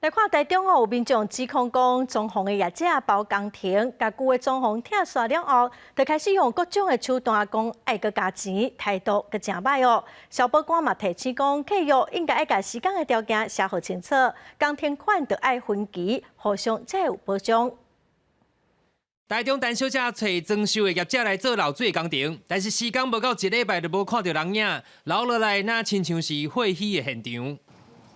来看台中有民众指控讲，装潢的业者包工程，甲旧的装潢拆煞了后，就开始用各种的手段讲爱搁加钱，态度搁真歹哦。消保官嘛提醒讲，契约应该爱甲施工的条件写好清楚，工程款就爱分期，互相才有保障。台中陈小姐找装修的业者来做漏水工程，但是施工无到一礼拜就无看到人影，留落来那亲像是废墟的现场。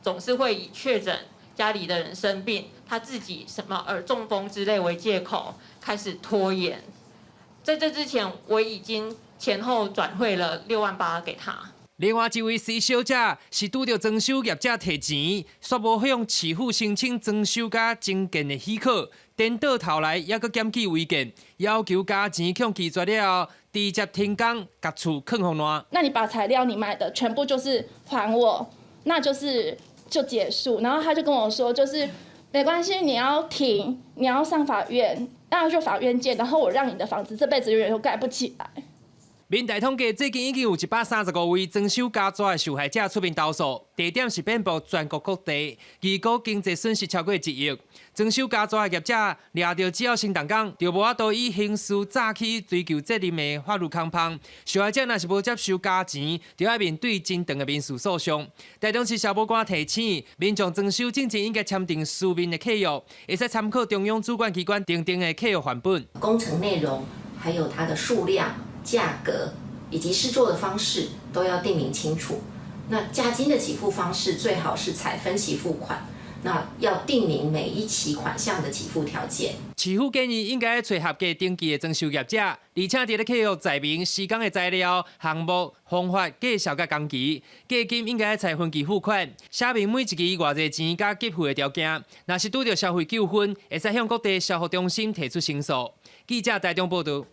总是会以确诊家里的人生病，他自己什么中风之类为借口，开始拖延。在这之前，我已经前后转汇了6万8给他。另外一位 C 小姐是拄到装修业者提钱，却无向市府申请装修甲增建的许可，颠倒头来还阁检举违建，要求加钱向拒绝了后，直接停工，甲厝囥互烂。那你把材料你买的全部就是还我，那就结束。然后他就跟我说，就是没关系，你要停，你要上法院，那就法院见。然后我让你的房子这辈子永远都盖不起来。民代统计，最近已经有135位装修加抓的受害者出面投诉，地点是遍布全国各地，预估经济损失超过1亿。装修加抓的业者抓到只要先动工，就无法度以刑事诈欺追究责任的法律空帮。受害者若是无接受加钱，就要面对真长的民事诉讼。台中市消保官提醒，民众装修之前应该签订书面的契约，会使参考中央主管机关订定的契约范本。工程内容还有它的数量、价格以及施作的方式都要定明清楚。那价金的给付方式最好是采分期付款，那要定明每一期款项的给付条件。市府建议应该找合格登记的装修业者，而且伫咧契约载明施工的材料、项目、方法、计效甲工期，价金应该采分期付款，写明每一期偌济钱甲给付的条件。若是拄到消费纠纷，会使向各地消费中心提出申诉。记者台中报道。